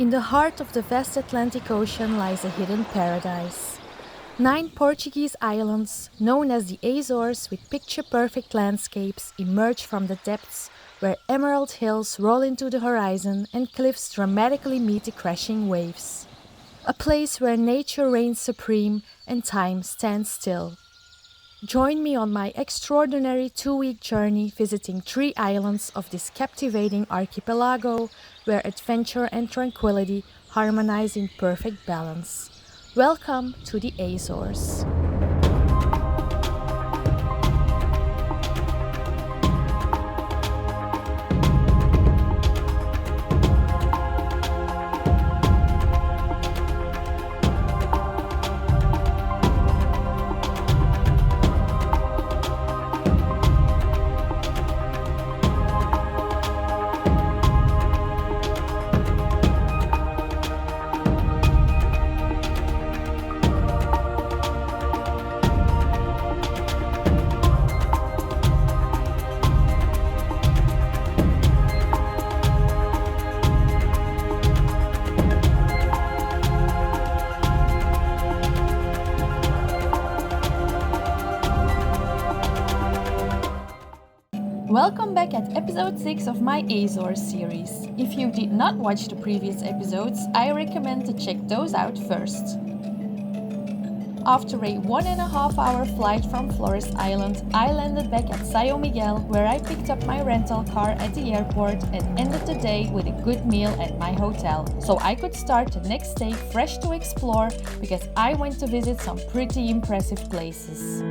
In the heart of the vast Atlantic Ocean lies a hidden paradise. 9 Portuguese islands, known as the Azores, with picture-perfect landscapes, emerge from the depths where emerald hills roll into the horizon and cliffs dramatically meet the crashing waves. A place where nature reigns supreme and time stands still. Join me on my extraordinary 2-week journey visiting 3 islands of this captivating archipelago where adventure and tranquility harmonize in perfect balance. Welcome to the Azores. Welcome back at episode 6 of my Azores series. If you did not watch the previous episodes, I recommend to check those out first. After a 1.5-hour flight from Flores Island, I landed back at Sao Miguel, where I picked up my rental car at the airport and ended the day with a good meal at my hotel, so I could start the next day fresh to explore because I went to visit some pretty impressive places.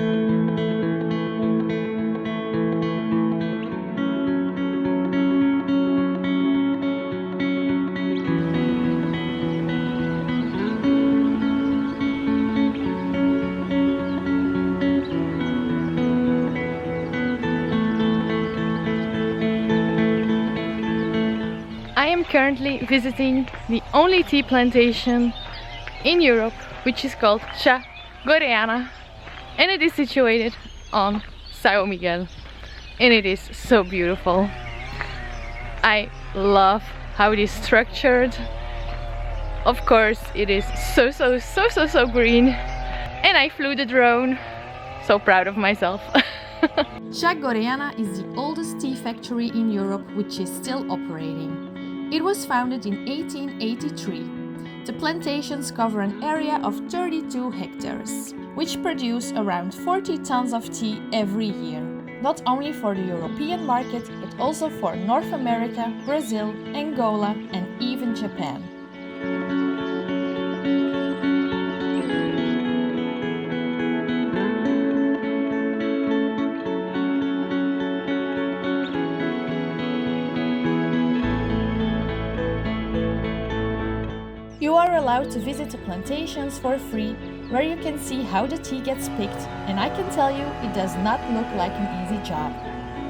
I am currently visiting the only tea plantation in Europe, which is called Cha Gorreana, and it is situated on Sao Miguel, and it is so beautiful. I love how it is structured. Of course, it is so green, and I flew the drone. So proud of myself. Cha Gorreana is the oldest tea factory in Europe which is still operating. It was founded in 1883. The plantations cover an area of 32 hectares, which produce around 40 tons of tea every year, not only for the European market, but also for North America, Brazil, Angola, and even Japan. You are allowed to visit the plantations for free, where you can see how the tea gets picked, and I can tell you it does not look like an easy job.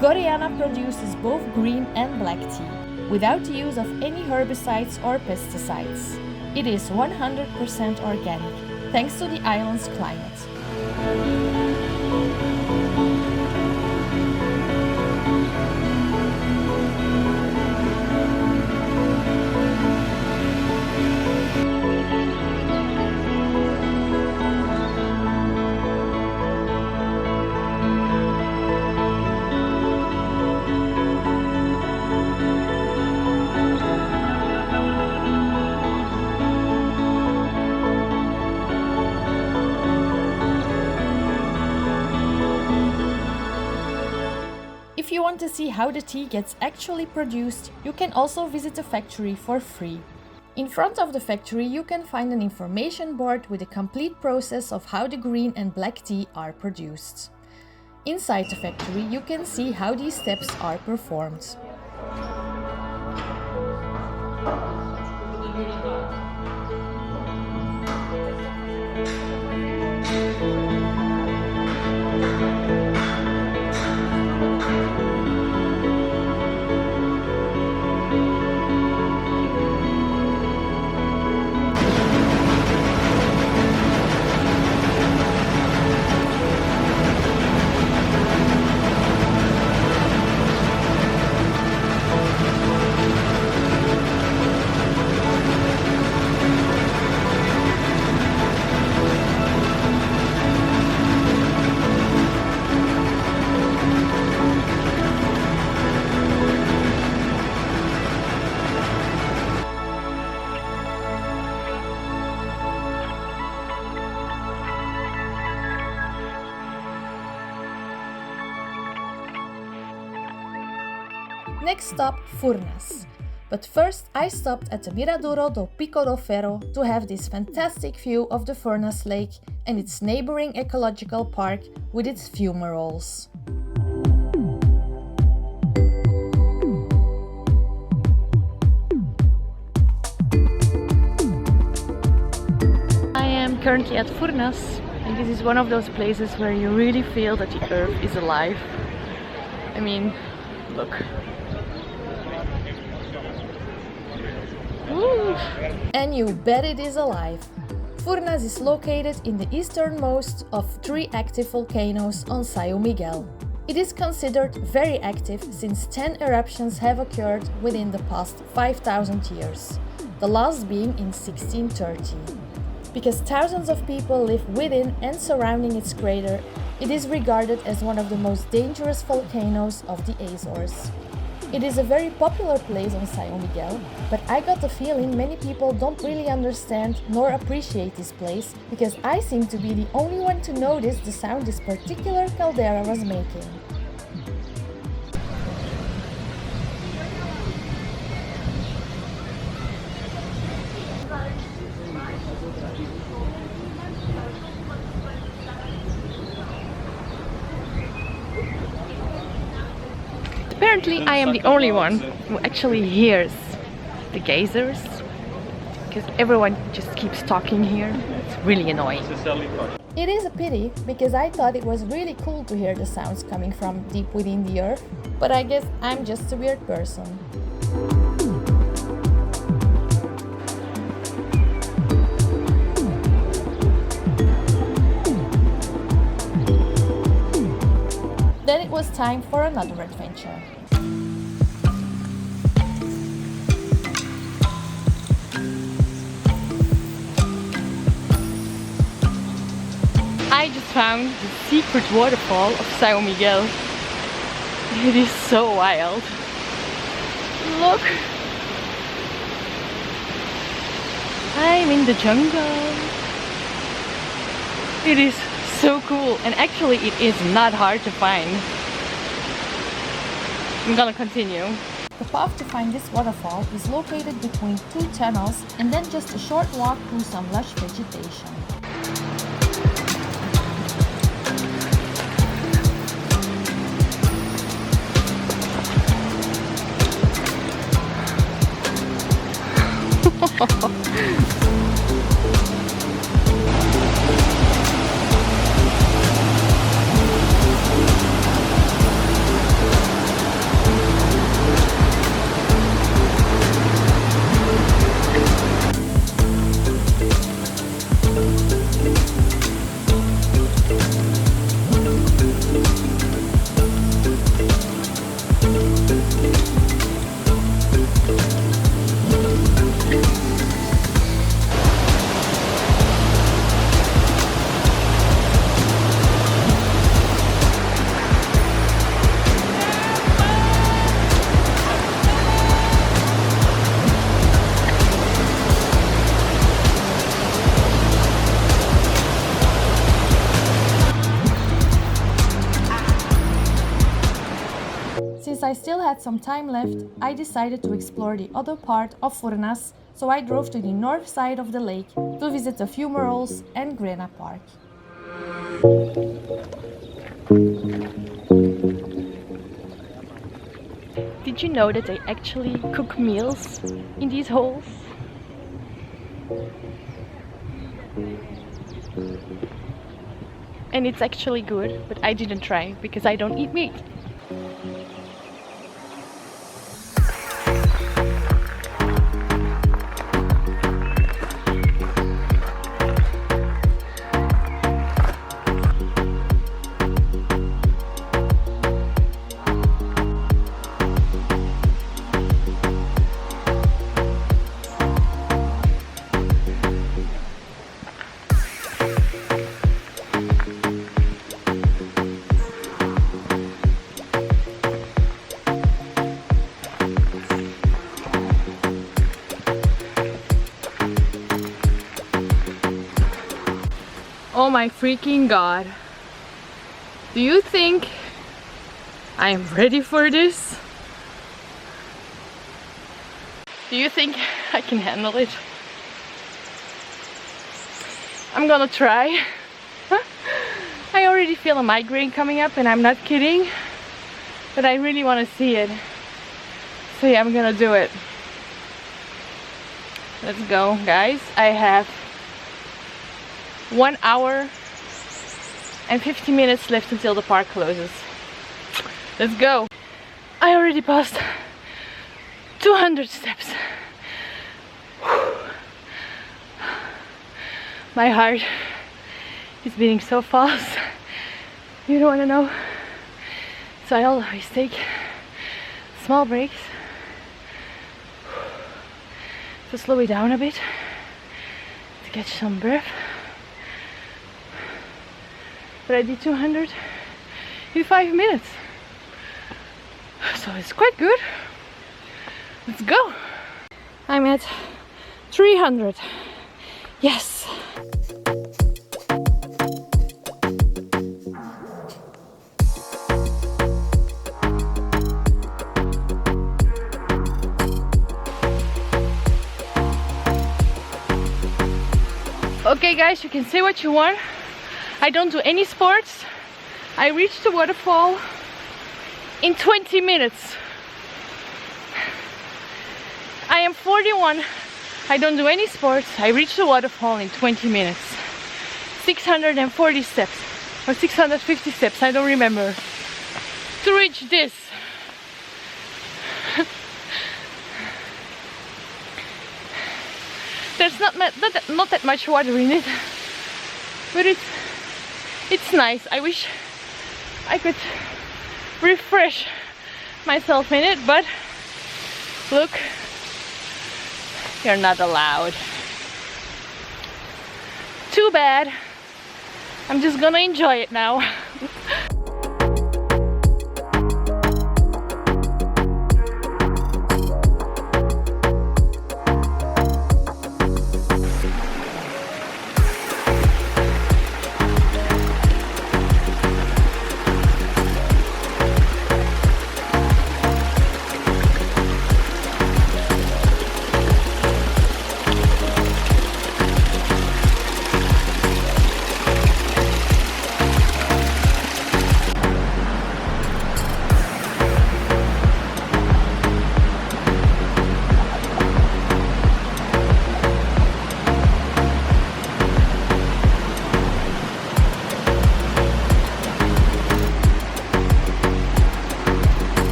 Gorreana produces both green and black tea, without the use of any herbicides or pesticides. It is 100% organic, thanks to the island's climate. If you want to see how the tea gets actually produced, you can also visit the factory for free. In front of the factory you can find an information board with a complete process of how the green and black tea are produced. Inside the factory you can see how these steps are performed. Next stop, Furnas. But first I stopped at the Miradoro do Pico do Ferro to have this fantastic view of the Furnas Lake and its neighboring ecological park with its fumaroles. I am currently at Furnas, and this is one of those places where you really feel that the earth is alive. I mean, look. Woo. And you bet it is alive. Furnas is located in the easternmost of 3 active volcanoes on Sao Miguel. It is considered very active since 10 eruptions have occurred within the past 5,000 years, the last being in 1630. Because thousands of people live within and surrounding its crater, it is regarded as one of the most dangerous volcanoes of the Azores. It is a very popular place on Sao Miguel, but I got the feeling many people don't really understand nor appreciate this place because I seem to be the only one to notice the sound this particular caldera was making. Apparently I am the only one who actually hears the geysers, because everyone just keeps talking here. It's really annoying. It is a pity, because I thought it was really cool to hear the sounds coming from deep within the earth, but I guess I'm just a weird person. Then it was time for another adventure. I just found the secret waterfall of Sao Miguel. It is so wild. Look! I'm in the jungle. It is so cool, and actually it is not hard to find. I'm gonna continue. The path to find this waterfall is located between 2 tunnels and then just a short walk through some lush vegetation. Since I still had some time left, I decided to explore the other part of Furnas, so I drove to the north side of the lake to visit the Fumaroles and Grena Park. Did you know that they actually cook meals in these holes? And it's actually good, but I didn't try because I don't eat meat. Oh my freaking god. Do you think I am ready for this? Do you think I can handle it? I'm gonna try. I already feel a migraine coming up and I'm not kidding. But I really want to see it. So yeah, I'm gonna do it. Let's go, guys. I have 1 hour and 50 minutes left until the park closes. Let's go. I already passed 200 steps. My heart is beating so fast. You don't want to know. So I always take small breaks to slow it down a bit, to catch some breath. But I did 200 in 5 minutes. So it's quite good. Let's go. I'm at 300. Yes. Okay guys, you can say what you want. I don't do any sports. I reached the waterfall in 20 minutes. I am 41. I don't do any sports. I reached the waterfall in 20 minutes. 640 steps or 650 steps, I don't remember, to reach this. There's not that much water in it, but it's nice. I wish I could refresh myself in it, but look, you're not allowed. Too bad. I'm just gonna enjoy it now.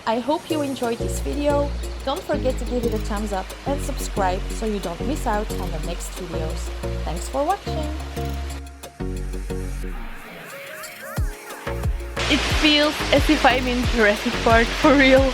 I hope you enjoyed this video. Don't forget to give it a thumbs up and subscribe so you don't miss out on the next videos. Thanks for watching! It feels as if I'm in Jurassic Park for real.